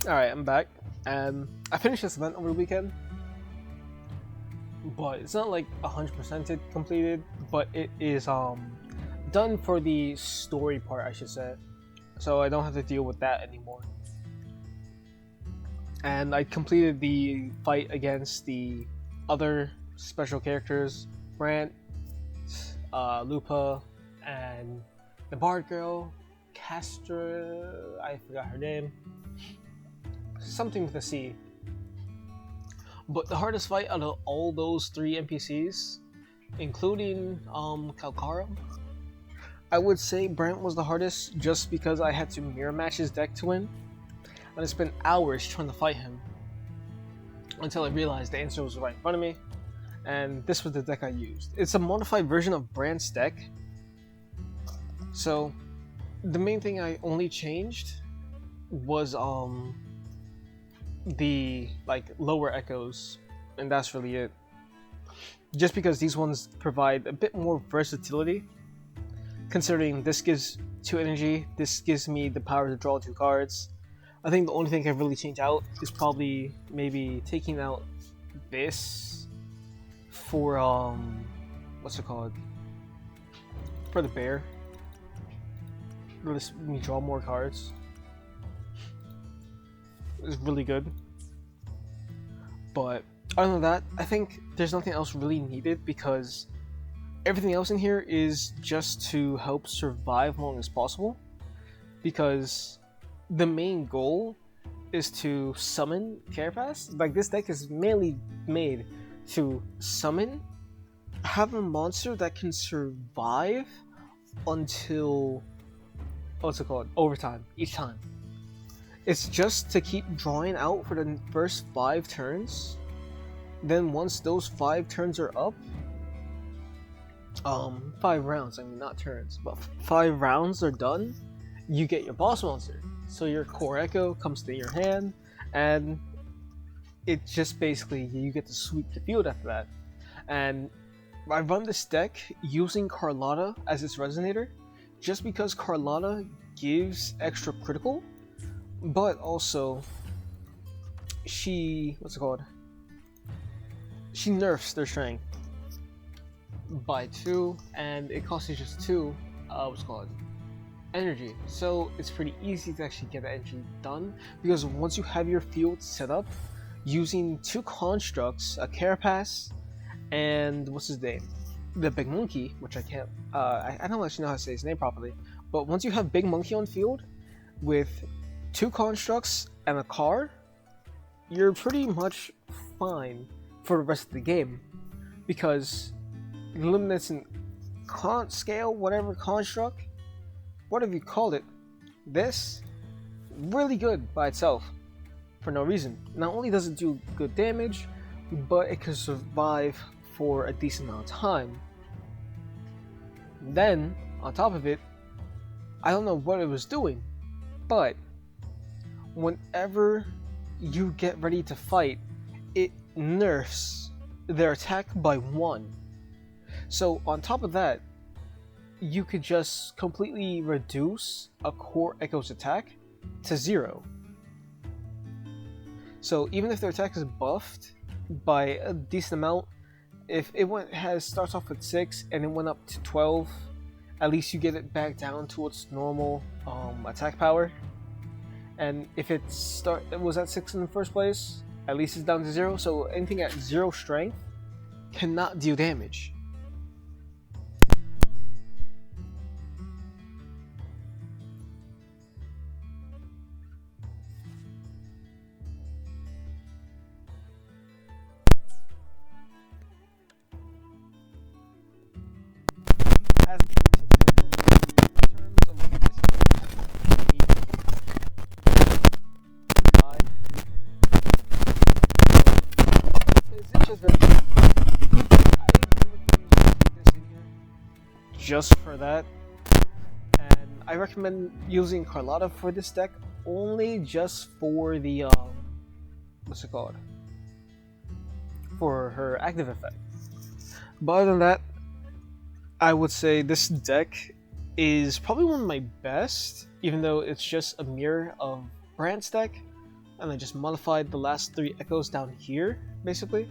Alright, I'm back. I finished this event over the weekend, but it's not like 100% completed, but it is done for the story part, I should say. So I don't have to deal with that anymore. And I completed the fight against the other special characters, Brant, Lupa, and the Bard girl, Castra, I forgot her name. Something with a C. But the hardest fight out of all those three NPCs, including Kalkarum, I would say Brant was the hardest just because I had to mirror match his deck to win. And I spent hours trying to fight him until I realized the answer was right in front of me, and this was the deck I used. It's a modified version of Brant's deck. So the main thing I only changed was the lower echoes, and that's really it. Just because these ones provide a bit more versatility, considering this gives 2 energy, this gives me the power to draw 2 cards. I think the only thing I really change out is probably maybe taking out this for what's it called? For the bear. Let me draw more cards. It's really good. But other than that, I think there's nothing else really needed because everything else in here is just to help survive as long as possible. Because the main goal is to summon Carapace. Like, this deck is mainly made to summon, have a monster that can survive until overtime each time. It's just to keep drawing out for the first 5 turns. Then once those 5 turns are up, 5 rounds, I mean not turns, but 5 rounds are done, you get your boss monster. So your core echo comes to your hand, and it just basically, you get to sweep the field after that. And I run this deck using Carlotta as its resonator, just because Carlotta gives extra critical, but also she nerfs their strength by 2, and it costs you just 2 energy. So it's pretty easy to actually get the energy done, because once you have your field set up using 2 constructs, a Carapace and what's his name, the Big Monkey, which I can't I don't actually know how to say his name properly, but once you have Big Monkey on field with 2 constructs and a card, you're pretty much fine for the rest of the game, because Luminescent scale, whatever construct, whatever you called it, this really good by itself for no reason. Not only does it do good damage, but it can survive for a decent amount of time. Then on top of it, I don't know what it was doing, but whenever you get ready to fight, it nerfs their attack by 1. So on top of that, you could just completely reduce a core echo's attack to 0. So even if their attack is buffed by a decent amount, if it starts off at 6 and it went up to 12, at least you get it back down to its normal attack power. And if it was at 6 in the first place, at least it's down to 0. So anything at 0 strength cannot deal damage. As in terms of it's just very just for that, and I recommend using Carlotta for this deck only just for the for her active effect. But other than that, I would say this deck is probably one of my best, even though it's just a mirror of Brant's deck. and I just modified the last 3 echoes down here, basically,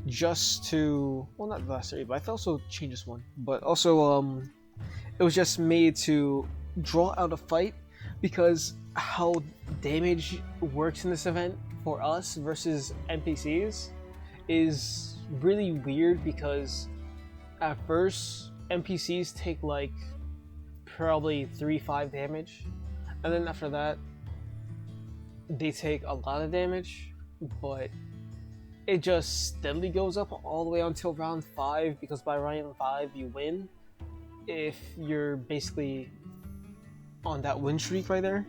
just to, well, not the last 3, but I also changed this one, but also it was just made to draw out a fight, because how damage works in this event for us versus NPCs is really weird, because at first NPCs take like probably 3-5 damage, and then after that they take a lot of damage, but it just steadily goes up all the way until round 5, because by round 5 you win if you're basically on that win streak right there.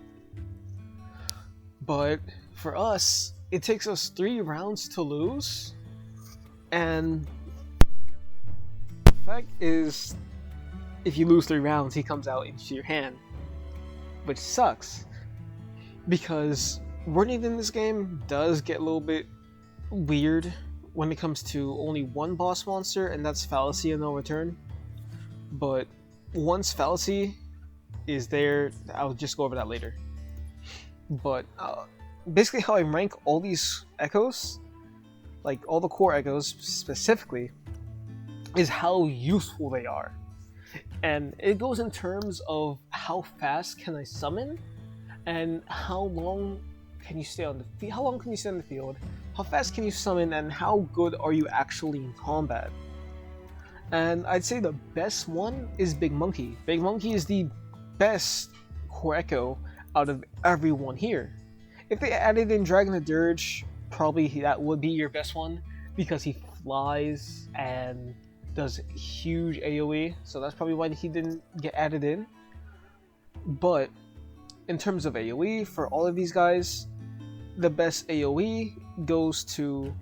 But for us, it takes us 3 rounds to lose, and the fact is, if you lose 3 rounds, he comes out into your hand, which sucks, because running in this game does get a little bit weird when it comes to only one boss monster, and that's Fallacy and No Return. But once Fallacy is there, I'll just go over that later. But basically how I rank all these echoes, like all the core echoes specifically, is how useful they are. And it goes in terms of how fast can I summon, and how long can you stay on the field, how long can you stay on the field, how fast can you summon, and how good are you actually in combat. And I'd say the best one is Big Monkey. Big Monkey is the best core echo out of everyone here. If they added in Dragon the Dirge, probably that would be your best one, because he flies and does huge AoE, so that's probably why he didn't get added in. But in terms of AoE, for all of these guys, the best AoE goes to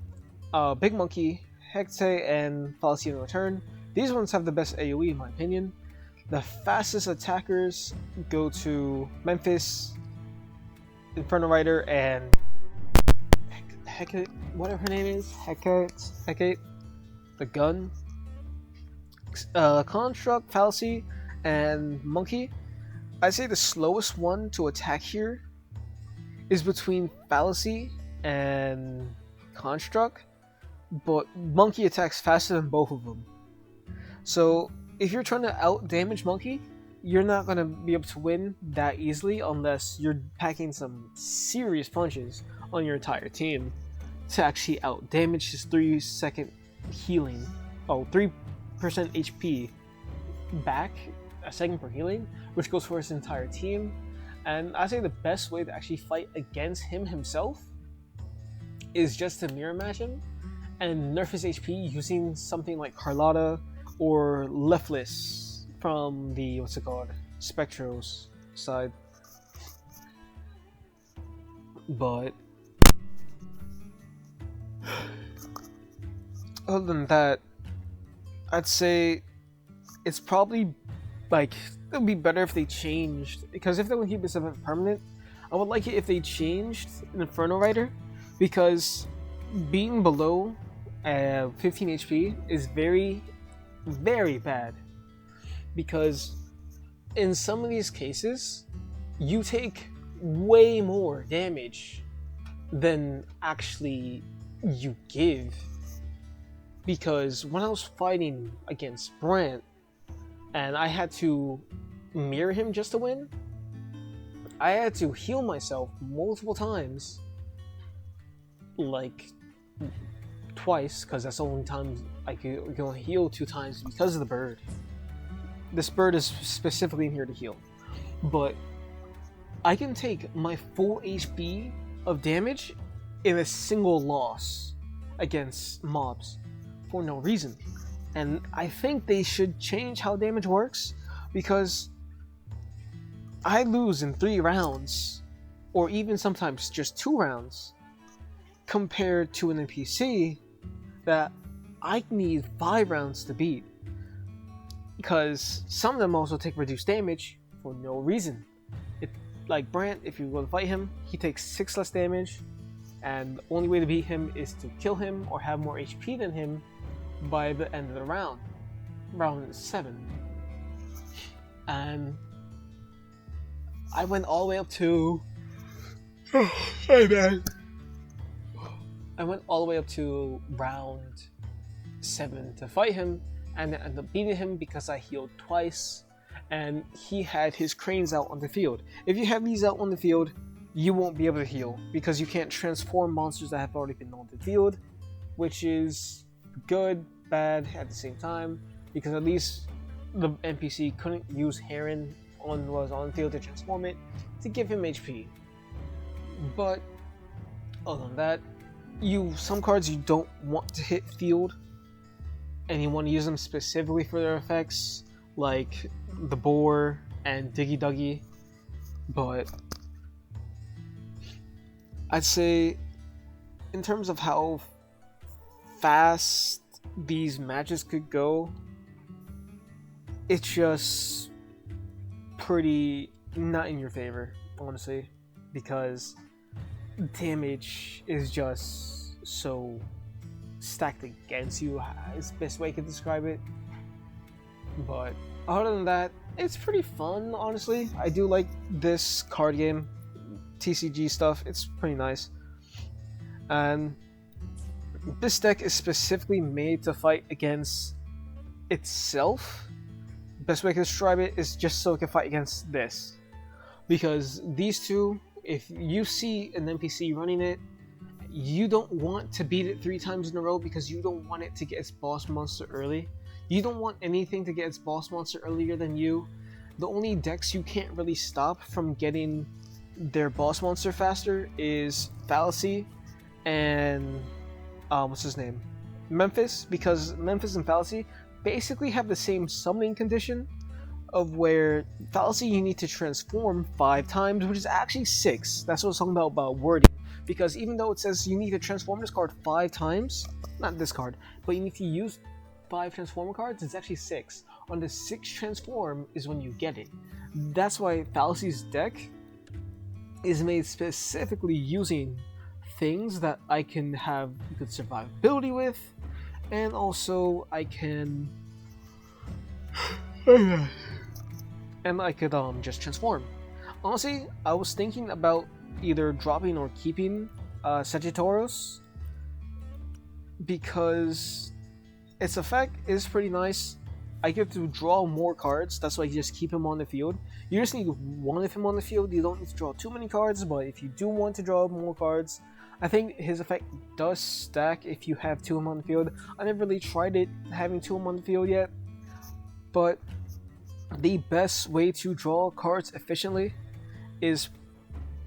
Big Monkey, Hecate, and Fallacy in Return. These ones have the best AoE in my opinion. The fastest attackers go to Memphis, Inferno Rider, and Hecate, whatever her name is, Hecate, the gun. Construct, Fallacy, and Monkey. I'd say the slowest one to attack here is between Fallacy and Construct, but Monkey attacks faster than both of them. So if you're trying to out damage Monkey, you're not going to be able to win that easily unless you're packing some serious punches on your entire team to actually out damage his 3-second healing. 3% HP back, a second per healing, which goes for his entire team. And I say the best way to actually fight against him himself is just to mirror match him and nerf his HP using something like Carlotta or Leftless from the, Spectro's side. But other than that, I'd say it's probably it would be better if they changed, because if they would keep this event permanent, I would like it if they changed an Inferno Rider, because being below 15 HP is very, very bad, because in some of these cases you take way more damage than actually you give. Because when I was fighting against Brant and I had to mirror him just to win, I had to heal myself multiple times, like twice, because that's the only time I can only heal 2 times because of the bird. This bird is specifically in here to heal, but I can take my full HP of damage in a single loss against mobs for no reason. And I think they should change how damage works, because I lose in 3 rounds, or even sometimes just 2 rounds, compared to an NPC that I need 5 rounds to beat. Because some of them also take reduced damage for no reason. Like Brant, if you go to fight him, he takes 6 less damage, and the only way to beat him is to kill him or have more HP than him by the end of the round. Round 7. And I went all the way up to Hey man. I went all the way up to round 7 to fight him, and I ended up beating him because I healed twice, and he had his cranes out on the field. If you have these out on the field, you won't be able to heal because you can't transform monsters that have already been on the field, which is good, bad at the same time, because at least the NPC couldn't use Heron was on the field to transform it to give him HP. But other than that, some cards you don't want to hit field, and you want to use them specifically for their effects, like the Boar and Diggy Duggy. But I'd say, in terms of how fast these matches could go, it's just pretty not in your favor, honestly, because damage is just so stacked against you, is the best way I could describe it. But other than that, it's pretty fun, honestly. I do like this card game, TCG stuff. It's pretty nice. And this deck is specifically made to fight against itself. Best way to describe it is just so it can fight against this. Because these two, if you see an NPC running it, you don't want to beat it 3 times in a row because you don't want it to get its boss monster early. You don't want anything to get its boss monster earlier than you. The only decks you can't really stop from getting their boss monster faster is Fallacy and what's his name? Memphis, because Memphis and Fallacy basically have the same summoning condition of where Fallacy you need to transform 5 times, which is actually 6. That's what I was talking about wording. Because even though it says you need to transform this card 5 times, not this card, but you need to use 5 transformer cards, it's actually 6. On the 6th transform is when you get it. That's why Fallacy's deck is made specifically using things that I can have good survivability with, and also I can and I could just transform. Honestly, I was thinking about either dropping or keeping Sagittarius, because its effect is pretty nice. I get to draw more cards, that's why you just keep him on the field. You just need one of him on the field, you don't need to draw too many cards, but if you do want to draw more cards, I think his effect does stack if you have 2 of them on the field. I never really tried it having 2 of them on the field yet, but the best way to draw cards efficiently is,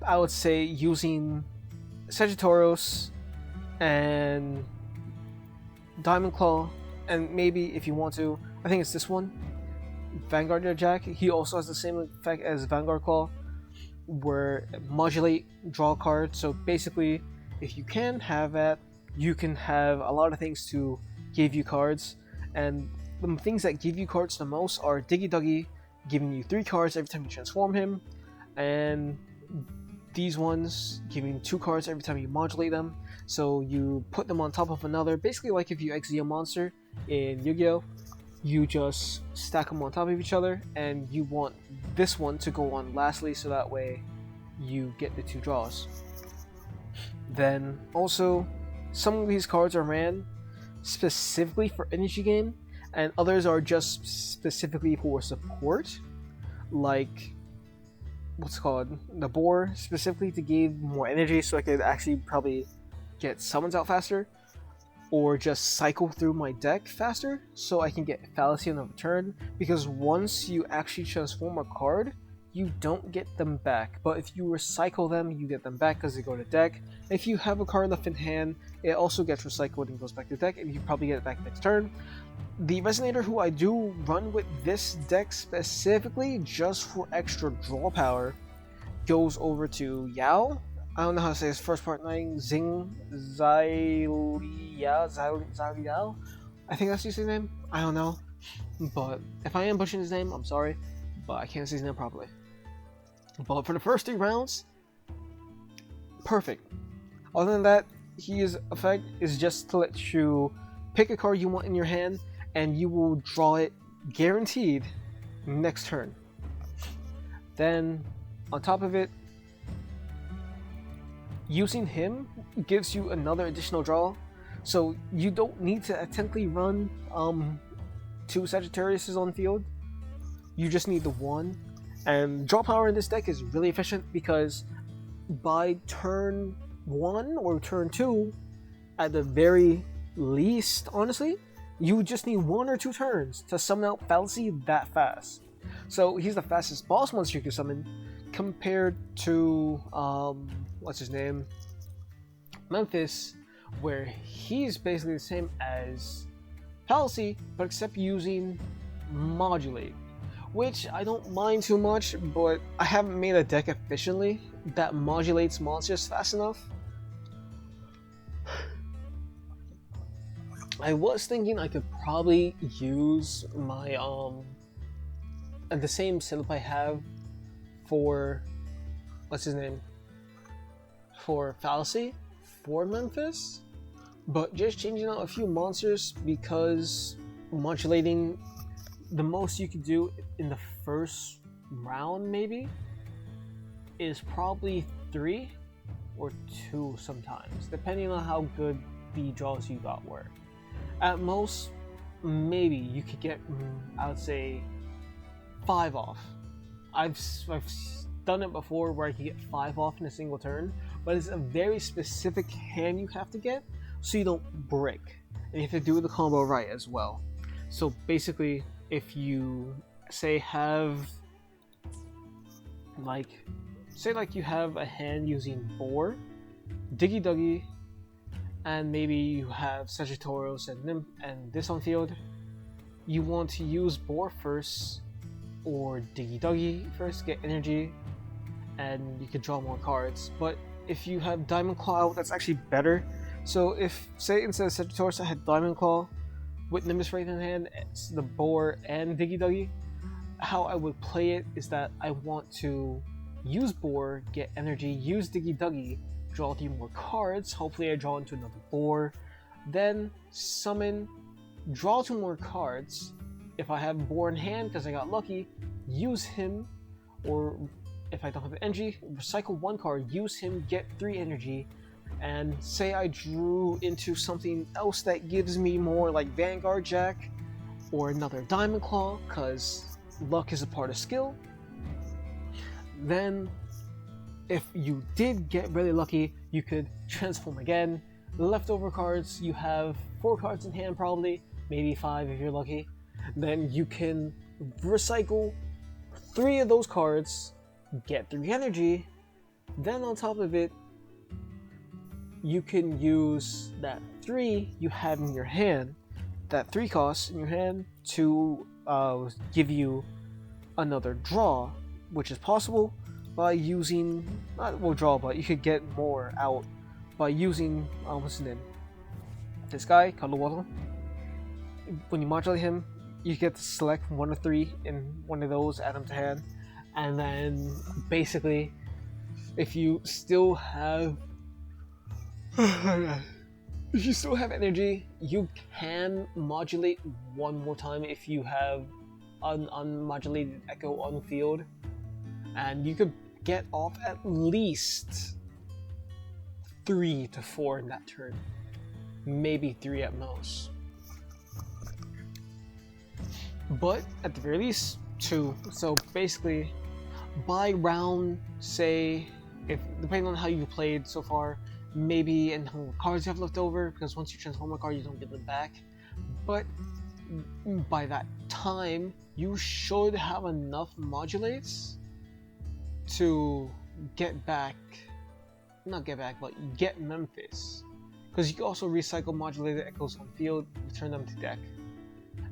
I would say, using Sagittarius and Diamond Claw, and maybe if you want to, I think it's this one, Vanguard Jack. He also has the same effect as Vanguard Claw, where modulate, draw cards. So basically, if you can have that, you can have a lot of things to give you cards, and the things that give you cards the most are Diggy Duggy, giving you 3 cards every time you transform him, and these ones giving 2 cards every time you modulate them. So you put them on top of another, basically like if you exile a monster in Yu-Gi-Oh! You just stack them on top of each other, and you want this one to go on lastly, so that way you get the 2 draws. Then also, some of these cards are ran specifically for energy gain, and others are just specifically for support, like what's it called, the Boar, specifically to give more energy so I could actually probably get summons out faster, or just cycle through my deck faster so I can get Fallacy on a turn, because once you actually transform a card, you don't get them back, but if you recycle them, you get them back because they go to deck. If you have a card left in hand, it also gets recycled and goes back to deck, and you probably get it back next turn. The Resonator, who I do run with this deck specifically just for extra draw power, goes over to Yall. I don't know how to say his first part name. Zylial. I think that's his name. I don't know. But if I am butchering his name, I'm sorry. But I can't say his name properly. But for the first 3 rounds, perfect. Other than that, his effect is just to let you pick a card you want in your hand, and you will draw it guaranteed next turn. Then, on top of it, using him gives you another additional draw, so you don't need to technically run 2 Sagittariuses on field. You just need the one. And draw power in this deck is really efficient because by turn 1 or turn 2, at the very least, honestly, you just need 1 or 2 turns to summon out Fallacy that fast. So he's the fastest boss monster you can summon compared to, what's his name? Memphis, where he's basically the same as Fallacy, but except using Modulate. Which I don't mind too much, but I haven't made a deck efficiently that modulates monsters fast enough. I was thinking I could probably use my the same setup I have for what's his name? For Fallacy for Memphis, but just changing out a few monsters because modulating the most you could do in the first round maybe is probably 3 or 2 sometimes, depending on how good the draws you got were. At most, maybe you could get, I would say, 5 off. I've done it before where I could get 5 off in a single turn, but it's a very specific hand you have to get so you don't break. And you have to do the combo right as well. So basically, if you say you have a hand using Boar, Diggy Duggy, and maybe you have Sagittarius and this on field, you want to use Boar first or Diggy Duggy first, get energy, and you can draw more cards. But if you have Diamond Claw out, that's actually better. So if, say instead of Sagittarius I had Diamond Claw with Nimbus Wraith in hand, it's the Boar and Diggy Duggy, how I would play it is that I want to use Boar, get energy, use Diggy Duggy, draw 3 more cards, hopefully I draw into another Boar, then summon, draw 2 more cards. If I have Boar in hand because I got lucky, use him, or if I don't have the energy, recycle 1 card, use him, get 3 energy, and say I drew into something else that gives me more, like Vanguard Jack or another Diamond Claw, because luck is a part of skill. Then if you did get really lucky, you could transform again. Leftover cards, you have 4 cards in hand probably, maybe 5 if you're lucky. Then you can recycle 3 of those cards, get 3 energy, then on top of it, you can use that 3 you have in your hand, that 3 cost in your hand, to give you another draw, which is possible by using, but you could get more out by using, what's his name? This guy, Kaluwato. When you modulate him, you get to select 1 of 3 in one of those, add them to hand, and then basically, if you still have energy, you can modulate 1 more time if you have an unmodulated echo on field, and you could get off at least 3 to 4 in that turn, maybe 3 at most, but at the very least 2. So basically, by round, say, if depending on how you played so far, maybe and how many cards you have left over, because once you transform a card you don't get them back, but by that time you should have enough modulates to get Memphis, because you can also recycle modulated echoes on field, return them to deck.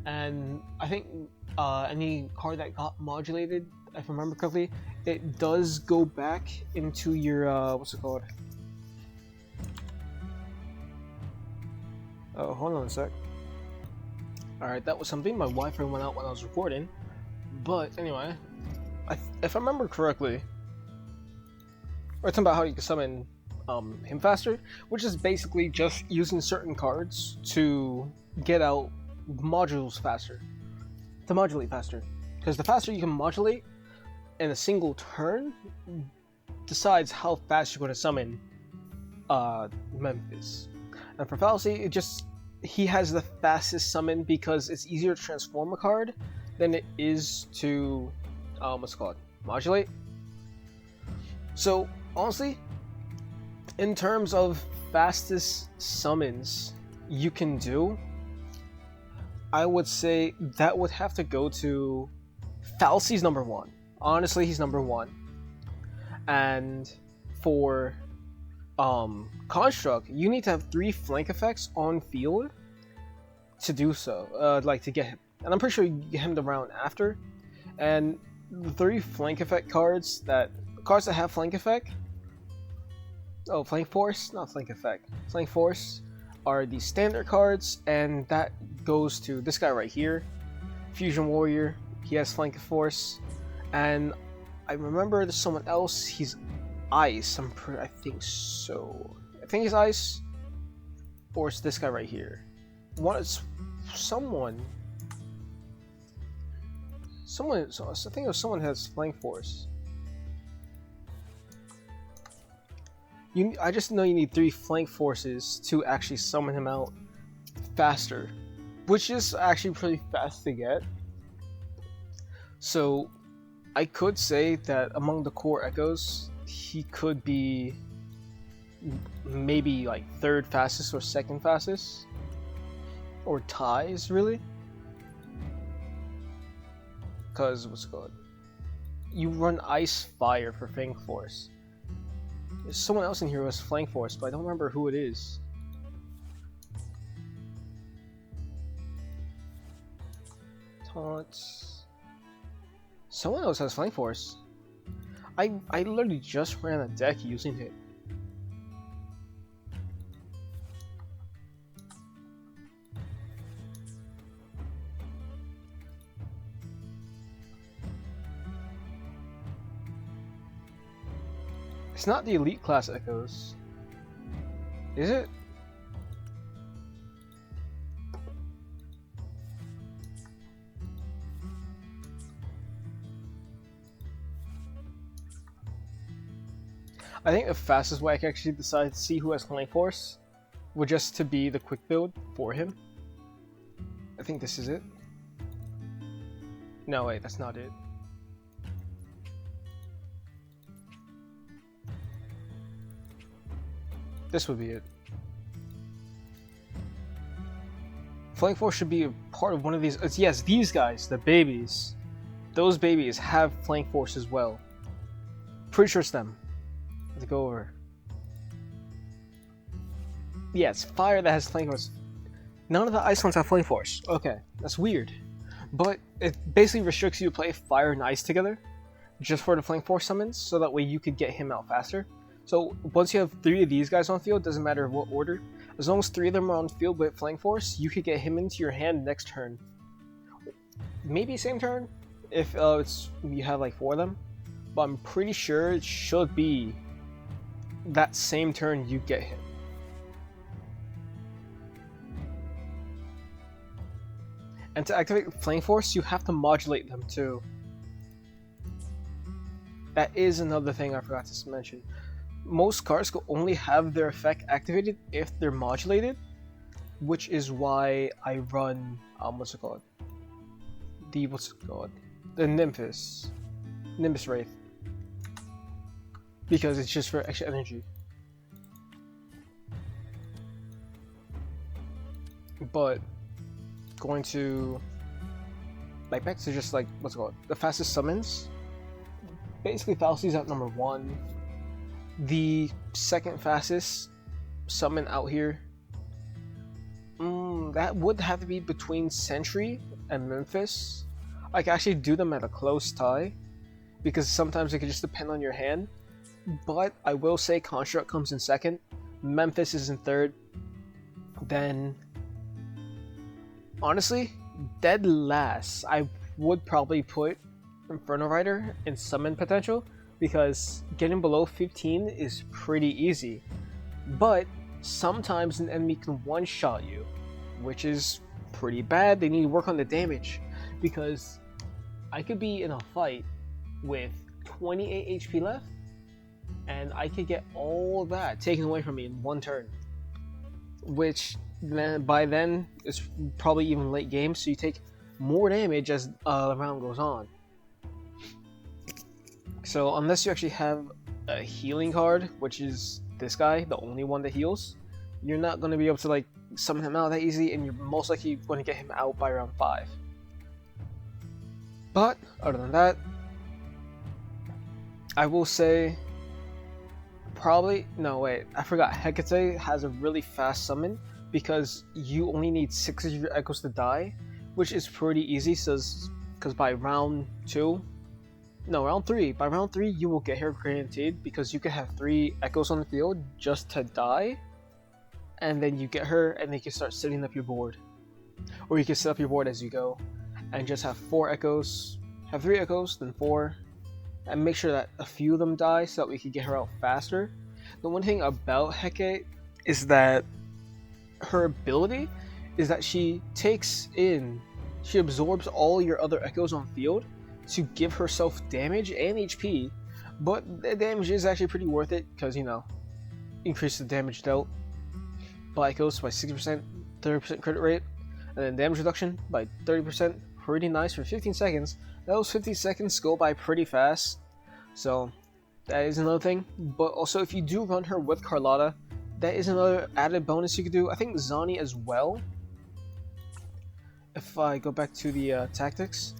And I think any card that got modulated, if I remember correctly, it does go back into your what's it called? Oh, hold on a sec. Alright, that was something. My Wi-Fi went out when I was recording. But anyway, if I remember correctly, we're talking about how you can summon him faster, which is basically just using certain cards to get out modules faster, to modulate faster. Because the faster you can modulate in a single turn decides how fast you're going to summon Memphis. And for fallacy, he has the fastest summon because it's easier to transform a card than it is to what's it called? Modulate. So honestly, in terms of fastest summons you can do, I would say that would have to go to Fallacy's number 1. Honestly, he's number 1. And for Construct, you need to have 3 flank effects on field to do so, like to get him. And I'm pretty sure you get him the round after. And the 3 flank effect cards that have flank effect. Oh, flank force, not flank effect. Flank force are the standard cards, and that goes to this guy right here, Fusion Warrior. He has flank force, and I remember there's someone else. He's ice. I think so. I think he's ice, or it's this guy right here. Someone. So I think it was someone who has flank force. I just know you need 3 flank forces to actually summon him out faster, which is actually pretty fast to get. So I could say that among the core echoes, he could be maybe like 3rd fastest or 2nd fastest, or ties really. Because what's it called? You run Ice Fire for flank force. There's someone else in here who has flank force, but I don't remember who it is. Taunts. Someone else has flank force. I literally just ran a deck using it. It's not the elite class echoes. Is it? I think the fastest way I can actually decide to see who has flank force would just to be the quick build for him. I think this is it. No, wait, that's not it. This would be it. Flank force should be a part of one of these. Yes, these guys, the babies. Those babies have flank force as well. Pretty sure it's them. Let's go over. Yeah, it's fire that has flank force. None of the ice ones have flank force. Okay, that's weird. But it basically restricts you to play fire and ice together, just for the flank force summons, so that way you could get him out faster. So once you have 3 of these guys on field, doesn't matter what order, as long as 3 of them are on field with flank force, you could get him into your hand next turn. Maybe same turn, if you have like 4 of them, but I'm pretty sure it should be that same turn you get him. And to activate flank force, you have to modulate them too. That is another thing I forgot to mention. Most cards will only have their effect activated if they're modulated, which is why I run what's it called? The Nimbus Wraith, because it's just for extra energy. But going to back to just like what's it called? The fastest summons. Basically, Fallacy's at number 1. The second fastest summon out here, that would have to be between Sentry and Memphis. I can actually do them at a close tie, because sometimes it can just depend on your hand. But I will say Construct comes in 2nd, Memphis is in 3rd, then honestly, dead last, I would probably put Inferno Rider in summon potential, because getting below 15 is pretty easy, but sometimes an enemy can one-shot you, which is pretty bad. They need to work on the damage, because I could be in a fight with 28 HP left, and I could get all that taken away from me in one turn. Which then by then it's probably even late game, so you take more damage as the round goes on. So unless you actually have a healing card, which is this guy, the only one that heals, you're not going to be able to like summon him out that easy, and you're most likely going to get him out by round 5. But other than that, I will say probably no wait, I forgot. Hecate has a really fast summon because you only need 6 of your echoes to die, which is pretty easy. Because by round 3, by round 3 you will get her guaranteed, because you can have 3 echoes on the field just to die, and then you get her, and then you can start setting up your board, or you can set up your board as you go, and just have 4 echoes, have 3 echoes, then 4, and make sure that a few of them die so that we can get her out faster. The one thing about Hecate is that her ability is that she absorbs all your other echoes on field to give herself damage and HP, but the damage is actually pretty worth it because, you know, increase the damage dealt by echoes by 60%, 30% crit rate, and then damage reduction by 30%. Pretty nice for 15 seconds. Those 15 seconds go by pretty fast, so that is another thing. But also, if you do run her with Carlotta, that is another added bonus you could do. I think Zani as well. If I go back to the tactics,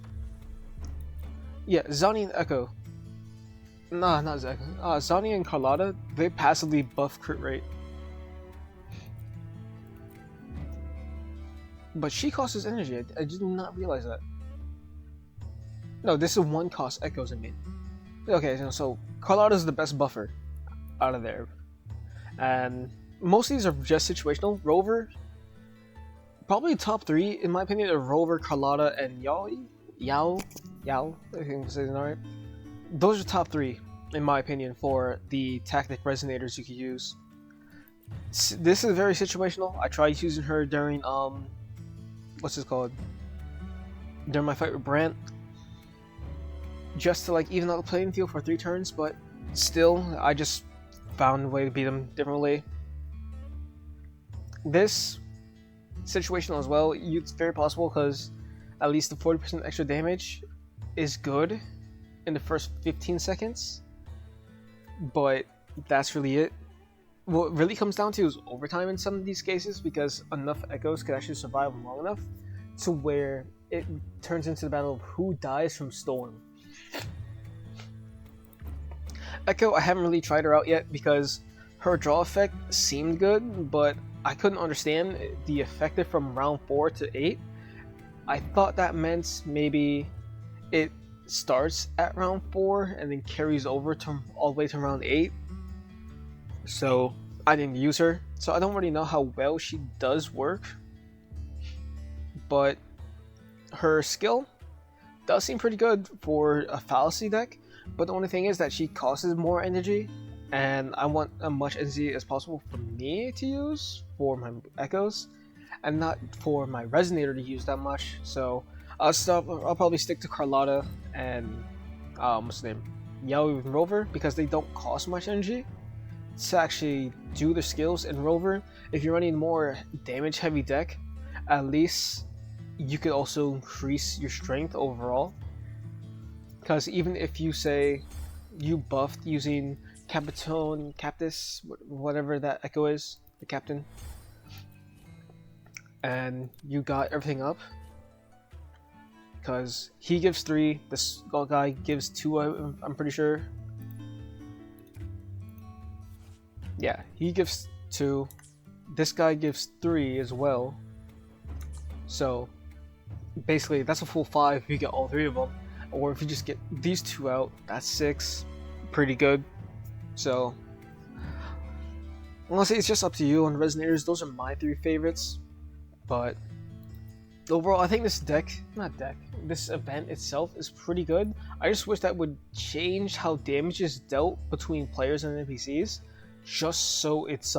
yeah, Zani and Echo. Nah, not Echo. Zani and Carlotta, they passively buff crit rate. But she costs energy. I did not realize that. No, this is 1 cost echoes, I mean. Okay, so Carlotta is the best buffer out of there. And most of these are just situational. Rover, probably top 3 in my opinion are Rover, Carlotta, and Yall. I think I'm saying that right. Those are top 3 in my opinion for the tactic resonators you could use. This is very situational. I tried using her during what's this called? During my fight with Brant, just to like even out the playing field for 3 turns, but still, I just found a way to beat him differently. This situational as well, it's very possible because at least the 40% extra damage is good in the first 15 seconds, but that's really it. What it really comes down to is overtime in some of these cases, because enough echoes could actually survive long enough to where it turns into the battle of who dies from Storm. Echo, I haven't really tried her out yet because her draw effect seemed good, but I couldn't understand the effective from round 4 to 8. I thought that meant maybe it starts at round 4 and then carries over to all the way to round 8. So I didn't use her, so I don't really know how well she does work, but her skill does seem pretty good for a fallacy deck. But the only thing is that she costs more energy, and I want as much energy as possible for me to use for my echoes, and not for my resonator to use that much. So I'll probably stick to Carlotta and what's the name, Yall and Rover, because they don't cost much energy to actually do the skills. In Rover, if you're running more damage heavy deck, at least you could also increase your strength overall, because even if you say you buffed using Captus, whatever that echo is, the captain, and you got everything up, because he gives 3, this guy gives 2, I'm pretty sure. Yeah, he gives 2. This guy gives 3 as well. So basically, that's a full 5 if you get all 3 of them. Or if you just get these 2 out, that's 6. Pretty good. So honestly, it's just up to you on resonators. Those are my 3 favorites. But overall, I think this this event itself is pretty good. I just wish that would change how damage is dealt between players and NPCs, just so it's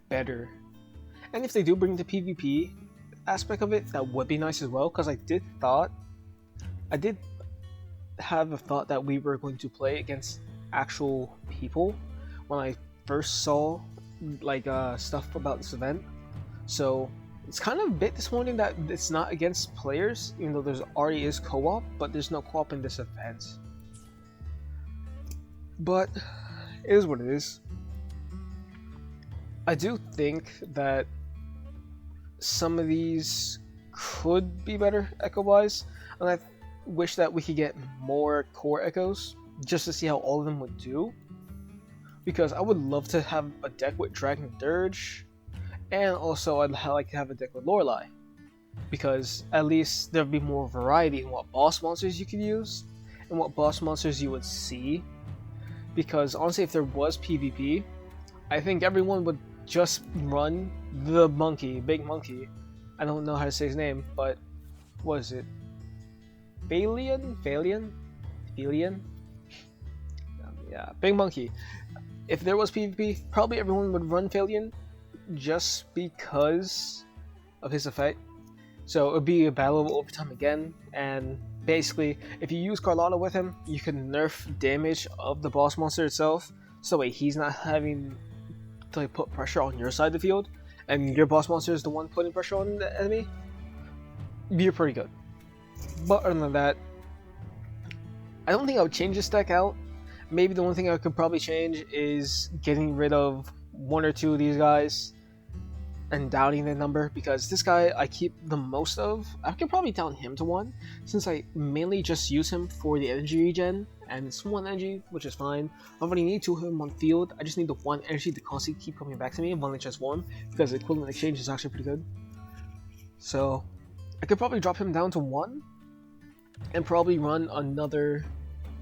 better. And if they do bring the PvP aspect of it, that would be nice as well, because I did have a thought that we were going to play against actual people when I first saw like stuff about this event. So it's kind of a bit disappointing that it's not against players, even though there's already is co-op, but there's no co-op in this event. But it is what it is. I do think that some of these could be better echo-wise, and I wish that we could get more core echoes just to see how all of them would do. Because I would love to have a deck with Dragon Dirge, and also I'd like to have a deck with Lorelei, because at least there'd be more variety in what boss monsters you could use and what boss monsters you would see. Because honestly, if there was PvP, I think everyone would just run the monkey, big monkey. I don't know how to say his name, but what is it? Phalian? Yeah, big monkey. If there was PvP, probably everyone would run Phalian just because of his effect. So it would be a battle over time again, and basically, if you use Carlotta with him, you can nerf damage of the boss monster itself, so that he's not having to like, put pressure on your side of the field, and your boss monster is the one putting pressure on the enemy. You're pretty good. But other than that, I don't think I would change this deck out. Maybe the one thing I could probably change is getting rid of one or two of these guys and downing the number, because this guy I keep the most of. I could probably down him to 1, since I mainly just use him for the energy regen, and it's 1 energy, which is fine. I don't really need 2 of him on field. I just need the 1 energy to constantly keep coming back to me when they transform, because the equivalent exchange is actually pretty good. So I could probably drop him down to 1 and probably run another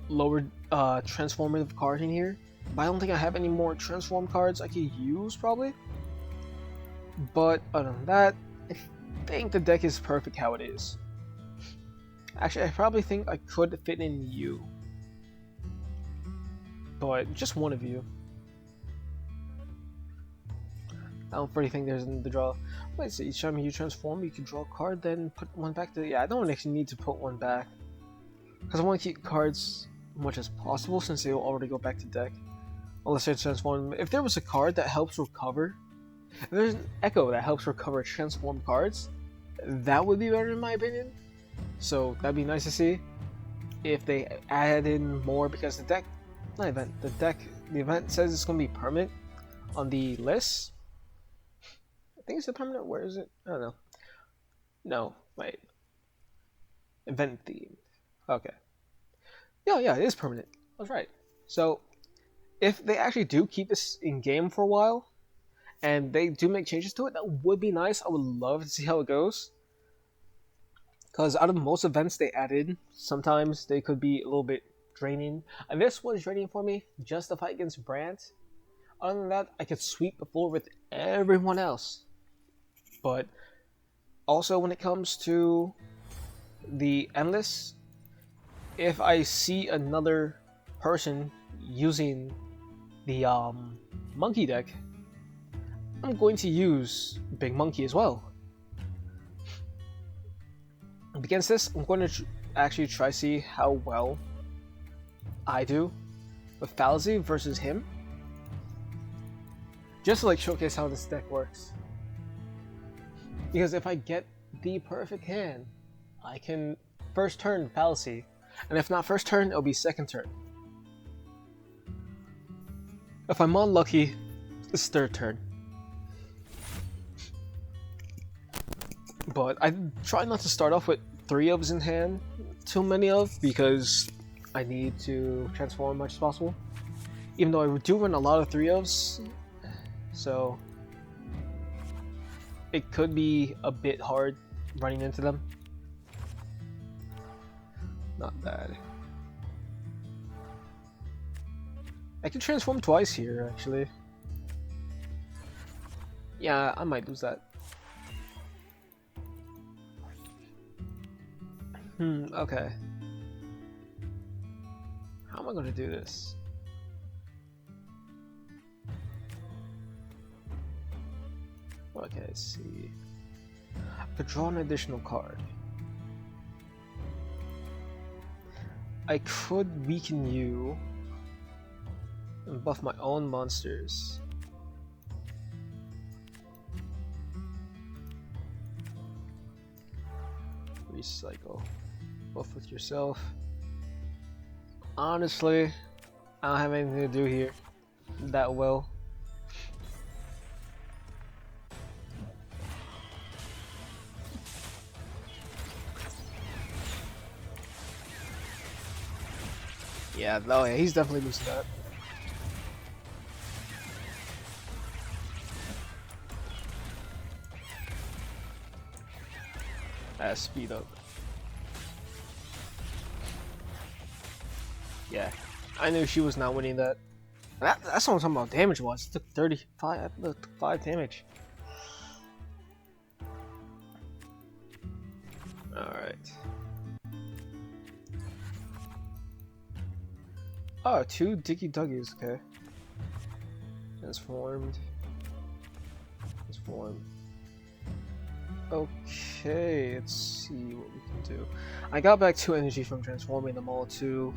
lower transformative card in here. But I don't think I have any more transform cards I could use probably. But other than that, I think the deck is perfect how it is. Actually, I probably think I could fit in you, but just one of you. I don't really think there's the draw. Wait, so each time you transform, you can draw a card, then put one back to. Yeah, I don't actually need to put one back, because I want to keep cards as much as possible since they will already go back to deck. Unless I transform. If there was a card that helps recover, if there's an echo that helps recover transformed cards, that would be better in my opinion. So that'd be nice to see if they add in more, because the deck, not event, the event says it's gonna be permanent on the list. I think it's a permanent. Where is it? I don't know. No, wait. Event themed. Okay. Yeah, it is permanent. I was right. So if they actually do keep this in game for a while, and they do make changes to it, that would be nice. I would love to see how it goes. Because out of most events they added, sometimes they could be a little bit draining. And this was draining for me, just the fight against Brant. Other than that, I could sweep the floor with everyone else. But also when it comes to the Endless, if I see another person using the monkey deck, I'm going to use Big Monkey as well. Against this, I'm going to actually try to see how well I do with Fallacy versus him, just to like showcase how this deck works. Because if I get the perfect hand, I can first turn Fallacy, and if not first turn, it'll be second turn. If I'm unlucky, it's third turn. But I try not to start off with 3 ofs in hand, too many of, because I need to transform as much as possible. Even though I do run a lot of 3 ofs, so it could be a bit hard running into them. Not bad. I can transform twice here, actually. Yeah, I might lose that. Okay. How am I gonna do this? Okay, let's see. I could draw an additional card. I could weaken you and buff my own monsters. Recycle. Buff with yourself. Honestly, I don't have anything to do here that well. Yeah, oh yeah, he's definitely losing that. Speed up. Yeah, I knew she was not winning that. That's what I'm talking about damage wise. It took 35, it took 5 damage. Alright. Oh, 2 Dicky Duggies, okay. Transformed. Transform. Okay, let's see what we can do. I got back 2 energy from transforming them all too.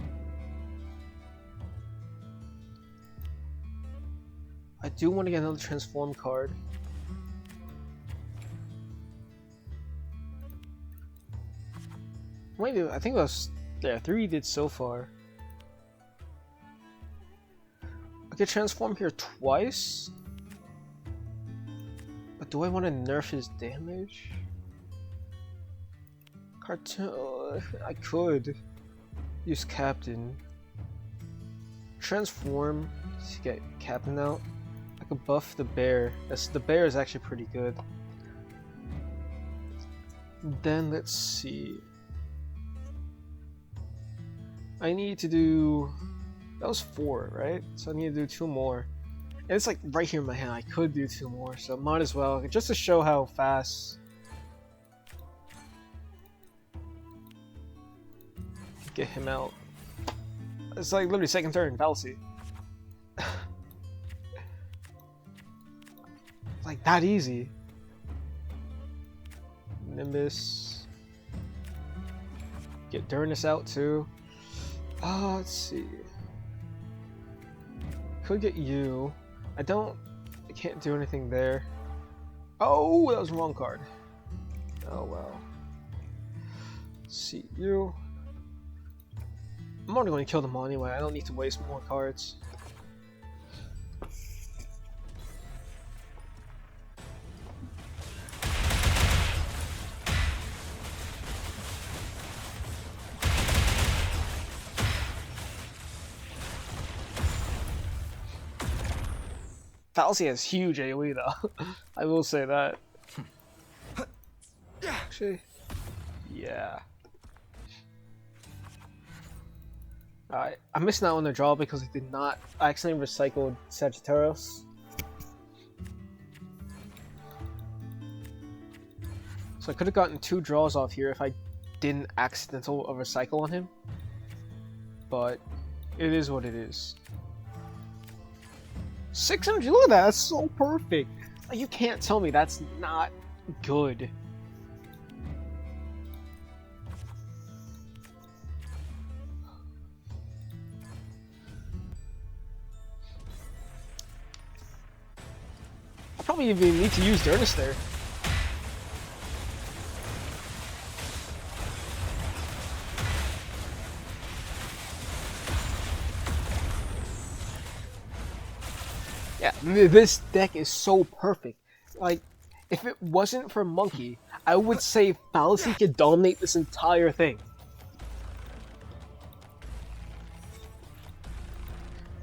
I do want to get another transform card. Wait, I think it was 3 did so far. I could transform here twice. But do I want to nerf his damage? Cartoon. I could use Captain. Transform to get Captain out. I could buff the bear. The bear is actually pretty good. Then let's see. I need to do. That was 4, right? So I need to do 2 more. And it's like right here in my hand. I could do 2 more, so might as well, just to show how fast. Get him out. It's like literally second turn, fallacy. Like that easy. Nimbus. Get Durnus out too. Let's see. Could get you. I can't do anything there. Oh, that was the wrong card. Oh well. Let's see you. I'm only going to kill them all anyway. I don't need to waste more cards. Fallacy has huge AoE though. I will say that. Actually, yeah. Alright, I'm missing out on the draw because I accidentally recycled Sagittarius. So I could have gotten 2 draws off here if I didn't accidental recycle on him. But it is what it is. 600, look at that, that's so perfect. Like, you can't tell me that's not good. I probably even need to use Durnus there. Yeah, this deck is so perfect. Like, if it wasn't for Monkey, I would say Fallacy could dominate this entire thing.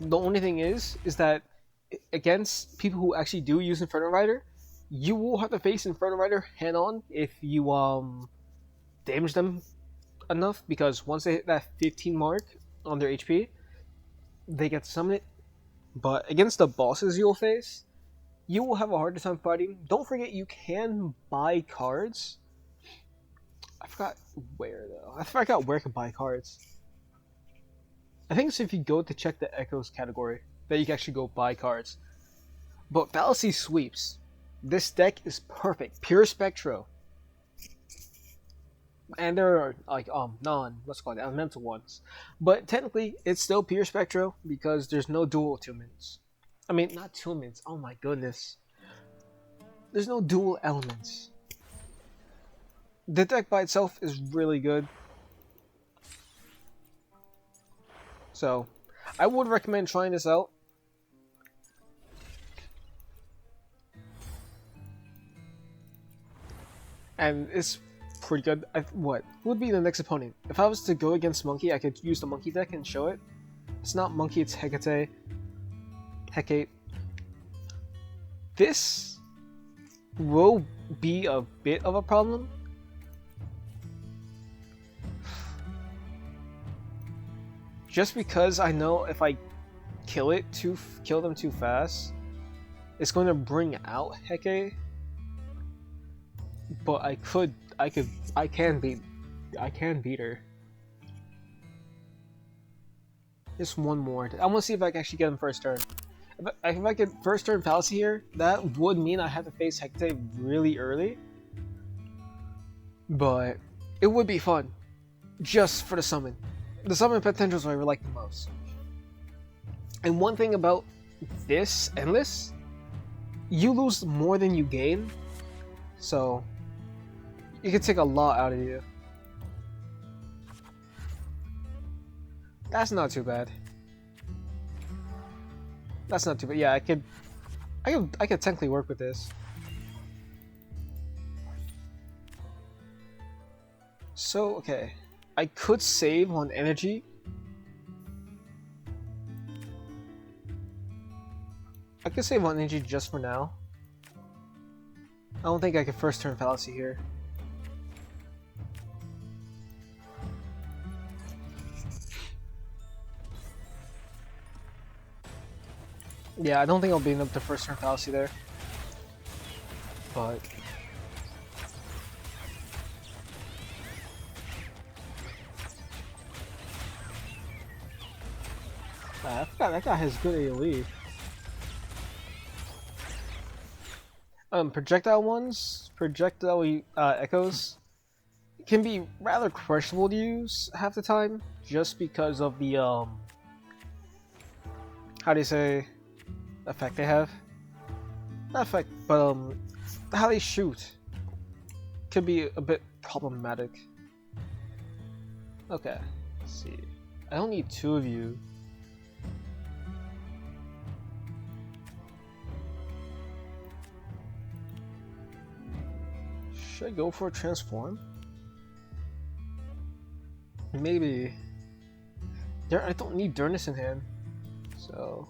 The only thing is that against people who actually do use Inferno Rider, you will have to face Inferno Rider head-on if you damage them enough, because once they hit that 15 mark on their HP, they get to summon it. But against the bosses you'll face, you will have a harder time fighting. Don't forget you can buy cards. I forgot where though. I forgot where I can buy cards. I think it's if you go to check the Echoes category that you can actually go buy cards. But Fallacy sweeps. This deck is perfect. Pure Spectro. and there are like what's it called, elemental ones, but technically it's still pure spectro because there's no dual attunements. I mean, not attunements. Oh my goodness, there's no dual elements. The deck by itself is really good, so I would recommend trying this out. And it's pretty good. What would be the next opponent? If I was to go against Monkey, I could use the Monkey deck and show it. It's not Monkey, it's Hecate. This will be a bit of a problem. Just because I know if I kill them too fast, it's going to bring out Hecate. But I can beat her. Just one more. I want to see if I can actually get him first turn. If I get first turn fallacy here, that would mean I have to face Hecate really early. But it would be fun, just for the summon. The summon potential is what I really like the most. And one thing about this endless, you lose more than you gain, so it can take a lot out of you. That's not too bad. That's not too bad. Yeah, I could technically work with this. So okay, I could save on energy. I could save on energy just for now. I don't think I could first turn fallacy here. Yeah, I don't think I'll be enough to first turn fallacy there. But I forgot that guy has good AoE. Projectile echoes can be rather questionable to use half the time, just because of the how do you say, effect they have? Not effect, but how they shoot could be a bit problematic. Okay, let's see. I don't need two of you. Should I go for a transform? Maybe. I don't need Durness in hand, so.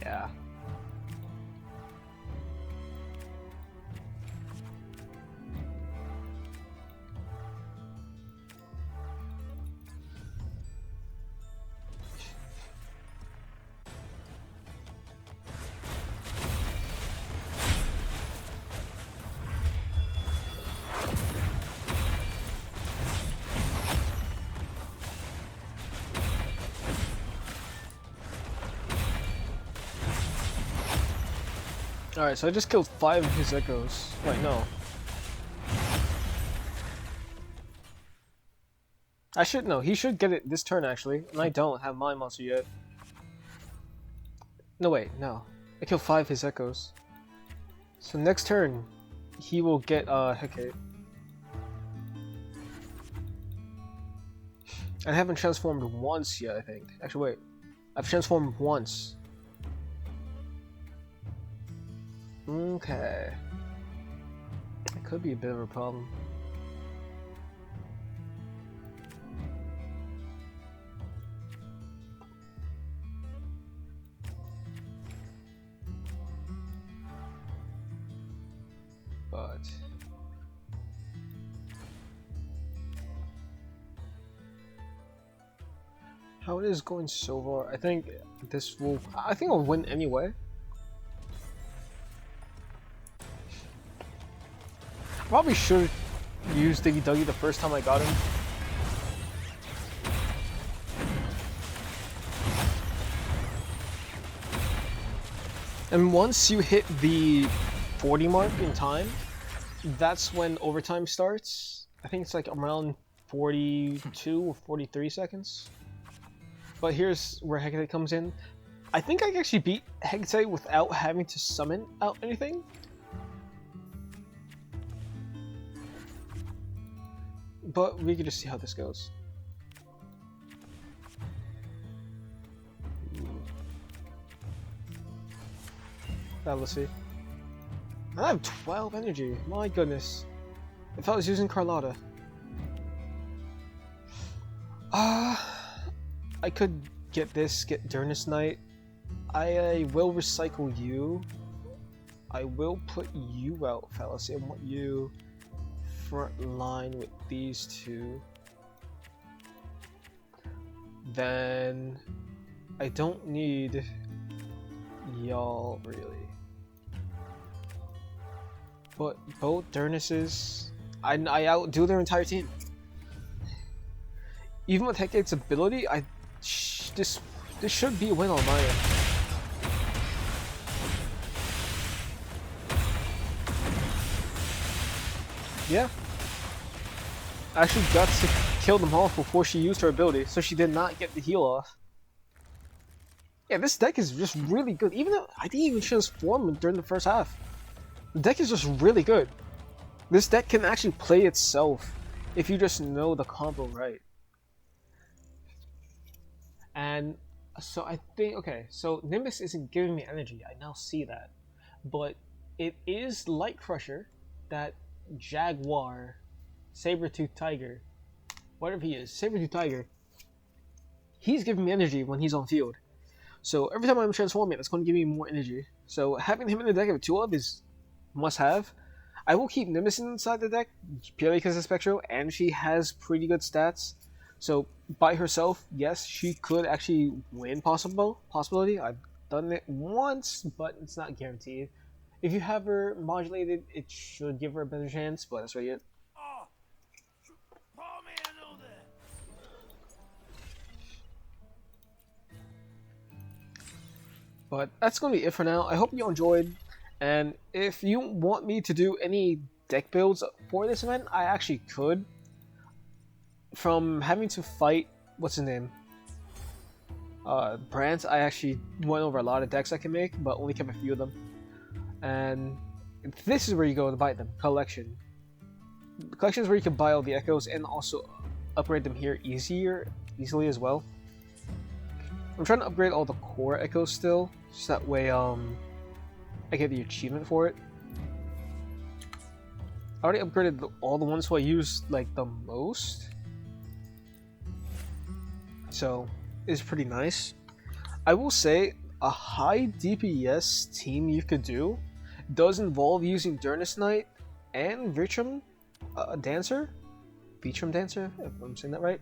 Yeah. Alright, so I just killed 5 of his echoes. Wait, no. He should get it this turn actually, and I don't have my monster yet. No, wait, no. I killed 5 of his echoes. So next turn, he will get Hecate. I haven't transformed once yet, I think. Actually, wait. I've transformed once. Okay. It could be a bit of a problem. But how it is going so far. I think this will. I think I'll win anyway. Probably should use D-D-D-D the first time I got him. And once you hit the 40 mark in time, that's when overtime starts. I think it's like around 42 or 43 seconds. But here's where Hecate comes in. I think I can actually beat Hecate without having to summon out anything. But we can just see how this goes. Fallacy. I have 12 energy. My goodness. If I was using Carlotta. I could get this, get Durnis Knight. I will recycle you. I will put you out, Fallacy. I want you front line with these two. Then I don't need y'all really. But both Durnises, I outdo their entire team. Even with Hecate's ability, this should be a win on my end. Yeah. I actually got to kill them all before she used her ability, so she did not get the heal off. Yeah, this deck is just really good. Even though I didn't even transform during the first half. The deck is just really good. This deck can actually play itself if you just know the combo right. And so I think, okay, so Nimbus isn't giving me energy, I now see that. But it is Light Crusher, that Jaguar, Saber-Tooth Tiger, whatever he is, Saber-Tooth Tiger, he's giving me energy when he's on field. So every time I'm transforming, that's going to give me more energy. So having him in the deck of 2 of is must have. I will keep Nimbus inside the deck, purely because of Spectro, and she has pretty good stats. So by herself, yes, she could actually win possibility. I've done it once, but it's not guaranteed. If you have her modulated, it should give her a better chance, but that's really it. But that's going to be it for now. I hope you enjoyed, and if you want me to do any deck builds for this event, I actually could. From having to fight, what's his name? Brant, I actually went over a lot of decks I can make, but only kept a few of them. And this is where you go to buy them. Collection. Collection is where you can buy all the echoes and also upgrade them here easily as well. I'm trying to upgrade all the core echoes still, so that way I get the achievement for it. I already upgraded all the ones who I use like the most. So it's pretty nice. I will say a high DPS team you could do does involve using Durnis Knight and Vitrum Dancer. Vitrum Dancer, if I'm saying that right.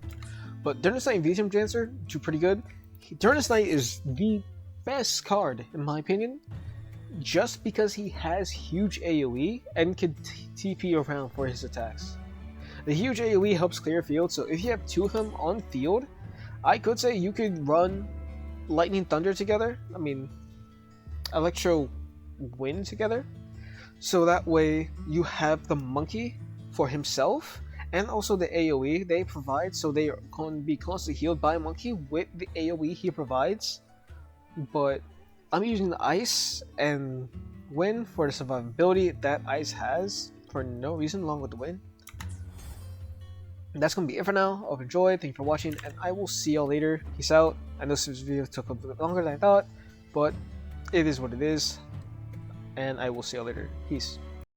But Durnis Knight and Vitrum Dancer do pretty good. Durnis Knight is the best card in my opinion, just because he has huge AoE and can TP around for his attacks. The huge AoE helps clear field, so if you have 2 of them on field, I could say you could run Lightning Thunder together. I mean, Electro Wind together. So that way you have the monkey for himself and also the AoE they provide. So they are going to be constantly healed by monkey with the AoE he provides. But I'm using the ice and wind for the survivability that ice has for no reason along with the wind. And that's going to be it for now. I hope you enjoyed. Thank you for watching, and I will see y'all later. Peace out. I know this video took a bit longer than I thought, but it is what it is. And I will see y'all later. Peace.